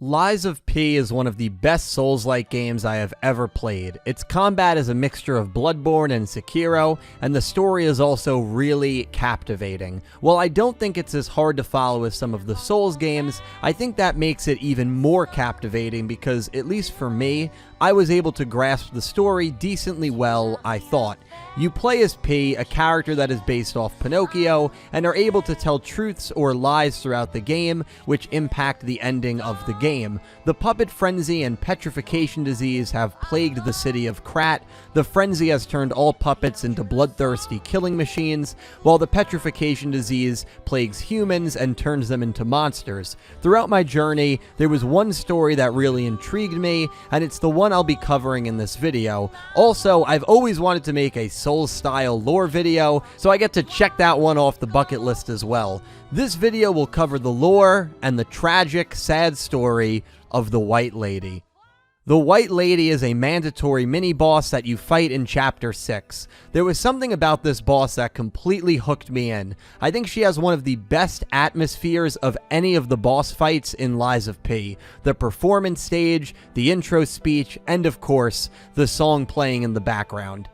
Lies of P is one of the best Souls-like games I have ever played. Its combat is a mixture of Bloodborne and Sekiro, and the story is also really captivating. While I don't think it's as hard to follow as some of the Souls games, I think that makes it even more captivating because, at least for me, I was able to grasp the story decently well, I thought. You play as P, a character that is based off Pinocchio, and are able to tell truths or lies throughout the game, which impact the ending of the game. The puppet frenzy and petrification disease have plagued the city of Krat. The frenzy has turned all puppets into bloodthirsty killing machines, while the petrification disease plagues humans and turns them into monsters. Throughout my journey, there was one story that really intrigued me, and it's the one I'll be covering in this video. Also, I've always wanted to make a Souls-style lore video, so I get to check that one off the bucket list as well. This video will cover the lore and the tragic, sad story of the White Lady. The White Lady is a mandatory mini-boss that you fight in Chapter 6. There was something about this boss that completely hooked me in. I think she has one of the best atmospheres of any of the boss fights in Lies of P. The performance stage, the intro speech, and of course, the song playing in the background.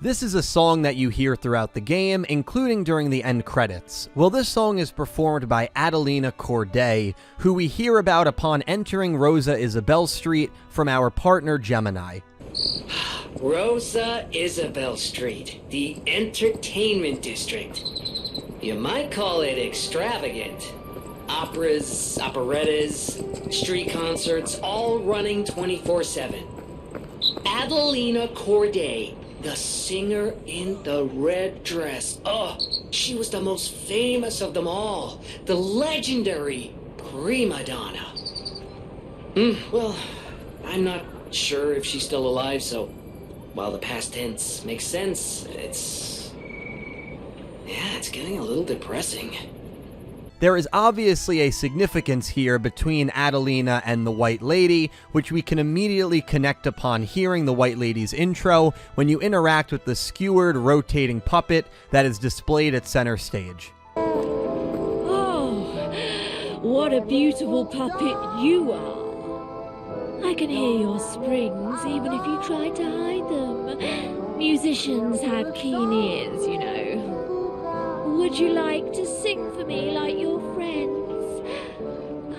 This is a song that you hear throughout the game, including during the end credits. Well, this song is performed by Adelina Corday, who we hear about upon entering Rosa Isabelle Street from our partner Gemini. Rosa Isabelle Street, the entertainment district. You might call it extravagant. Operas, operettas, street concerts, all running 24/7. Adelina Corday, the singer in the red dress. Oh, she was the most famous of them all. The legendary prima donna. Well, I'm not sure if she's still alive, so while the past tense makes sense, it's getting a little depressing. There is obviously a significance here between Adelina and the White Lady, which we can immediately connect upon hearing the White Lady's intro when you interact with the skewered, rotating puppet that is displayed at center stage. Oh, what a beautiful puppet you are. I can hear your springs even if you try to hide them. Musicians have keen ears, you know. Would you like to sing for me like your friends?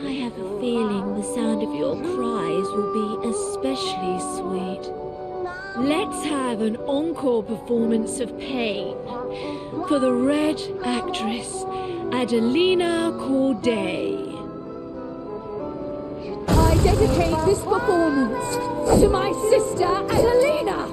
I have a feeling the sound of your cries will be especially sweet. Let's have an encore performance of Pain for the Red actress, Adelina Corday. I dedicate this performance to my sister, Adelina.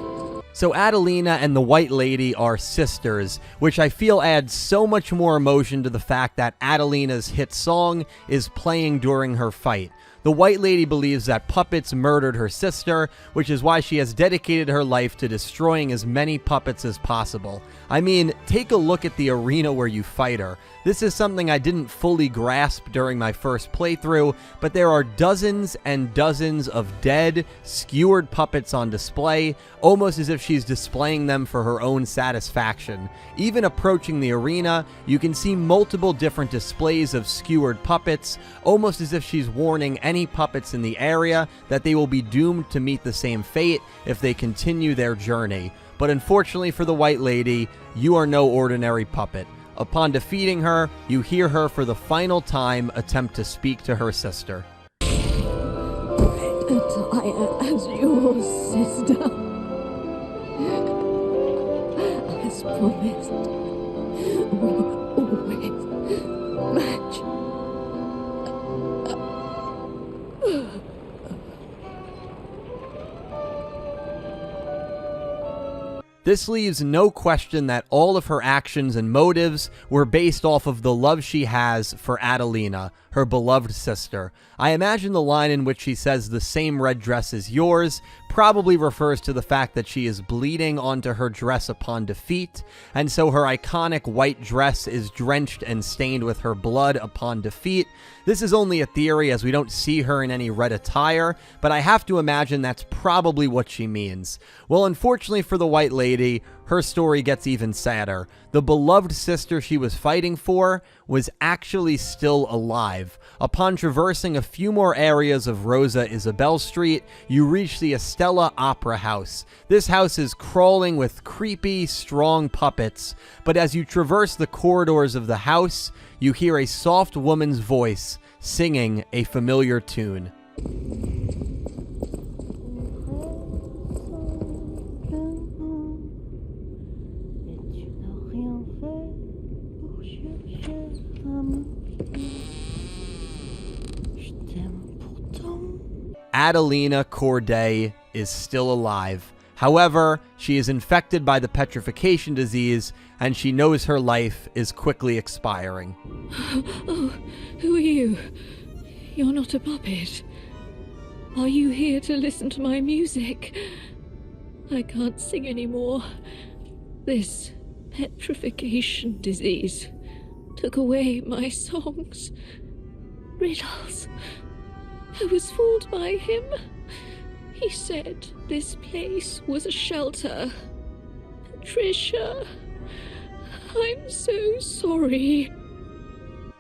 So Adelina and the White Lady are sisters, which I feel adds so much more emotion to the fact that Adelina's hit song is playing during her fight. The White Lady believes that puppets murdered her sister, which is why she has dedicated her life to destroying as many puppets as possible. I mean, take a look at the arena where you fight her. This is something I didn't fully grasp during my first playthrough, but there are dozens and dozens of dead, skewered puppets on display, almost as if she's displaying them for her own satisfaction. Even approaching the arena, you can see multiple different displays of skewered puppets, almost as if she's warning any puppets in the area that they will be doomed to meet the same fate if they continue their journey. But unfortunately for the White Lady, you are no ordinary puppet. Upon defeating her, you hear her for the final time attempt to speak to her sister. Attire as your sister. As promised, we always match. This leaves no question that all of her actions and motives were based off of the love she has for Adelina, her beloved sister. I imagine the line in which she says the same red dress is yours probably refers to the fact that she is bleeding onto her dress upon defeat, and so her iconic white dress is drenched and stained with her blood upon defeat. This is only a theory as we don't see her in any red attire, but I have to imagine that's probably what she means. Well, unfortunately for the White Lady, her story gets even sadder. The beloved sister she was fighting for was actually still alive. Upon traversing a few more areas of Rosa Isabel Street, you reach the Estella Opera House. This house is crawling with creepy, strong puppets, but as you traverse the corridors of the house, you hear a soft woman's voice singing a familiar tune. Adelina Corday is still alive. However, she is infected by the petrification disease, and she knows her life is quickly expiring. Oh, who are you? You're not a puppet. Are you here to listen to my music? I can't sing anymore. This petrification disease took away my songs. Riddles. I was fooled by him. He said this place was a shelter. Patricia, I'm so sorry.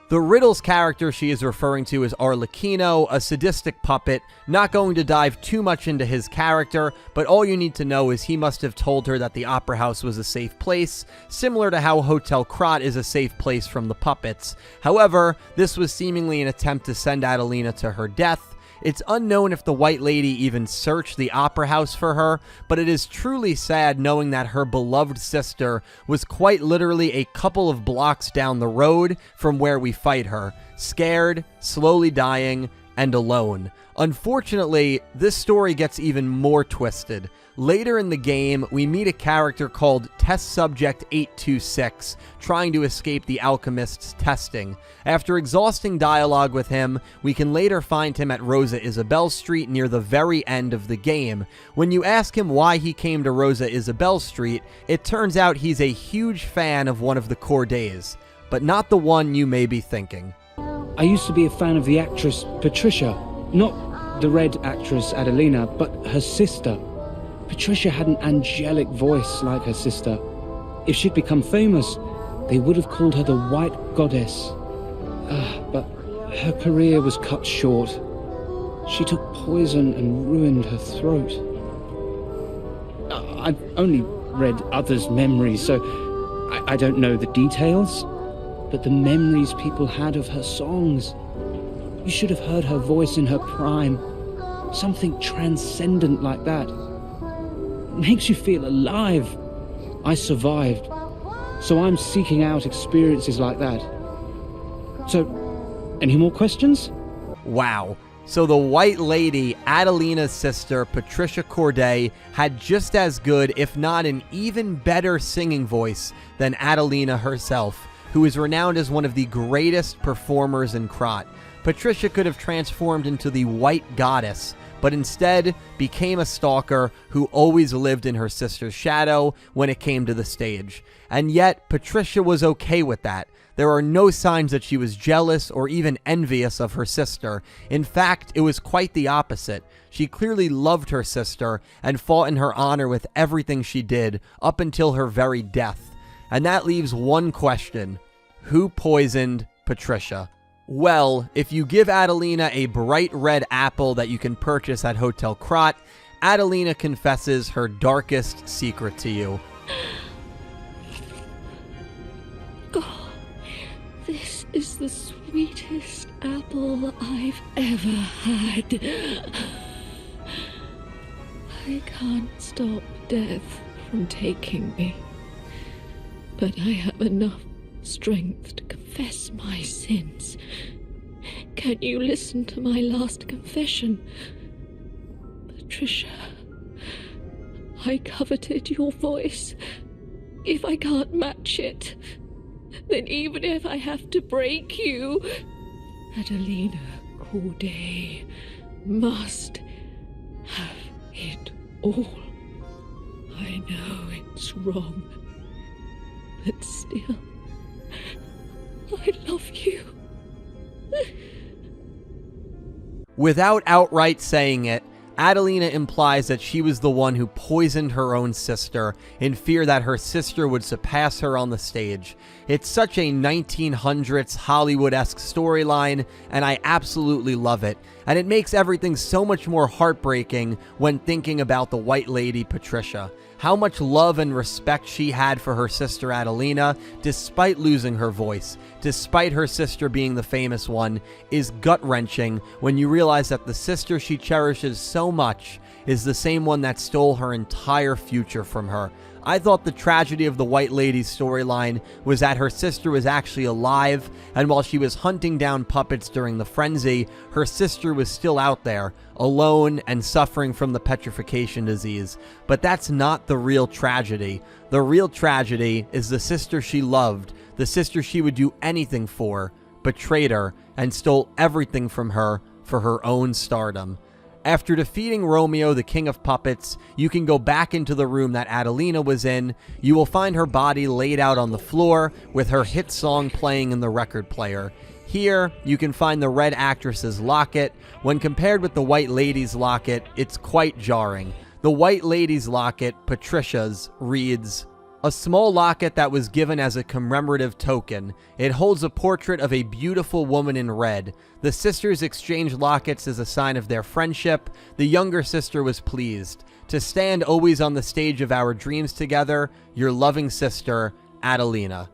The Riddles character she is referring to is Arlecchino, a sadistic puppet. Not going to dive too much into his character, but all you need to know is he must have told her that the Opera House was a safe place, similar to how Hotel Krat is a safe place from the puppets. However, this was seemingly an attempt to send Adelina to her death. It's unknown if the White Lady even searched the Opera House for her, but it is truly sad knowing that her beloved sister was quite literally a couple of blocks down the road from where we fight her, scared, slowly dying, and alone. Unfortunately, this story gets even more twisted. Later in the game, we meet a character called Test Subject 826, trying to escape the alchemist's testing. After exhausting dialogue with him, we can later find him at Rosa Isabel Street near the very end of the game. When you ask him why he came to Rosa Isabel Street, it turns out he's a huge fan of one of the Cordays, but not the one you may be thinking. I used to be a fan of the actress Patricia, not the red actress Adelina, but her sister. Patricia had an angelic voice like her sister. If she'd become famous, they would have called her the White Goddess. But her career was cut short. She took poison and ruined her throat. I've only read others' memories, so I don't know the details, but the memories people had of her songs. You should have heard her voice in her prime. Something transcendent like that. Makes you feel alive. I survived, so I'm seeking out experiences like that. So, any more questions? Wow. So the White Lady, Adelina's sister, Patricia Corday, had just as good, if not an even better singing voice than Adelina herself, who is renowned as one of the greatest performers in Krat. Patricia could have transformed into the White Goddess, but instead became a stalker who always lived in her sister's shadow when it came to the stage. And yet, Patricia was okay with that. There are no signs that she was jealous or even envious of her sister. In fact, it was quite the opposite. She clearly loved her sister and fought in her honor with everything she did up until her very death. And that leaves one question. Who poisoned Patricia? Well, if you give Adelina a bright red apple that you can purchase at Hotel Krat, Adelina confesses her darkest secret to you. Oh, this is the sweetest apple I've ever had. I can't stop death from taking me, but I have enough strength to confess my sins. Can you listen to my last confession? Patricia, I coveted your voice. If I can't match it, then even if I have to break you, Adelina Corday must have it all. I know it's wrong, but still, I love you. Without outright saying it, Adelina implies that she was the one who poisoned her own sister in fear that her sister would surpass her on the stage. It's such a 1900s Hollywood-esque storyline, and I absolutely love it. And it makes everything so much more heartbreaking when thinking about the White Lady Patricia. How much love and respect she had for her sister Adelina, despite losing her voice, despite her sister being the famous one, is gut-wrenching when you realize that the sister she cherishes so much is the same one that stole her entire future from her. I thought the tragedy of the White Lady's storyline was that her sister was actually alive, and while she was hunting down puppets during the frenzy, her sister was still out there, alone and suffering from the petrification disease. But that's not the real tragedy. The real tragedy is the sister she loved, the sister she would do anything for, betrayed her, and stole everything from her for her own stardom. After defeating Romeo, the king of puppets, you can go back into the room that Adelina was in. You will find her body laid out on the floor with her hit song playing in the record player. Here, you can find the red actress's locket. When compared with the White Lady's locket, it's quite jarring. The White Lady's locket, Patricia's, reads, "A small locket that was given as a commemorative token. It holds a portrait of a beautiful woman in red. The sisters exchanged lockets as a sign of their friendship. The younger sister was pleased. To stand always on the stage of our dreams together, your loving sister, Adelina."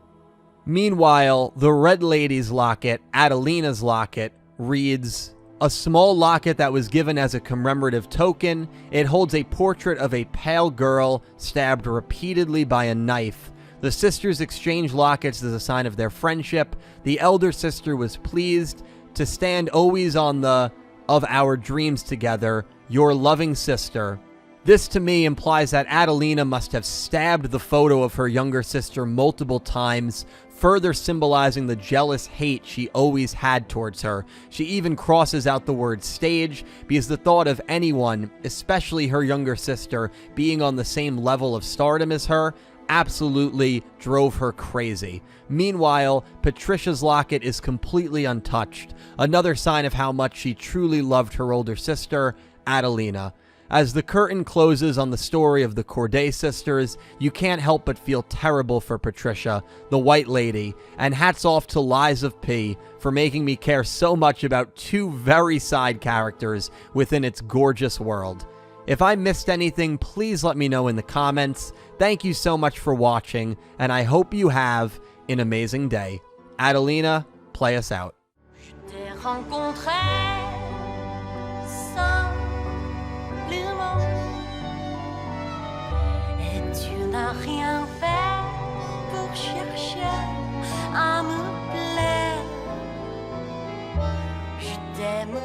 Meanwhile, the Red Lady's locket, Adelina's locket, reads, "A small locket that was given as a commemorative token. It holds a portrait of a pale girl stabbed repeatedly by a knife. The sisters exchanged lockets as a sign of their friendship. The elder sister was pleased. To stand always on the of our dreams together, your loving sister." This to me implies that Adelina must have stabbed the photo of her younger sister multiple times, further symbolizing the jealous hate she always had towards her. She even crosses out the word stage because the thought of anyone, especially her younger sister, being on the same level of stardom as her absolutely drove her crazy. Meanwhile, Patricia's locket is completely untouched, another sign of how much she truly loved her older sister, Adelina. As the curtain closes on the story of the Corday sisters, you can't help but feel terrible for Patricia, the White Lady, and hats off to Lies of P for making me care so much about two very side characters within its gorgeous world. If I missed anything, please let me know in the comments. Thank you so much for watching, and I hope you have an amazing day. Adelina, play us out. N'a rien fait pour chercher à me plaire. Je t'aime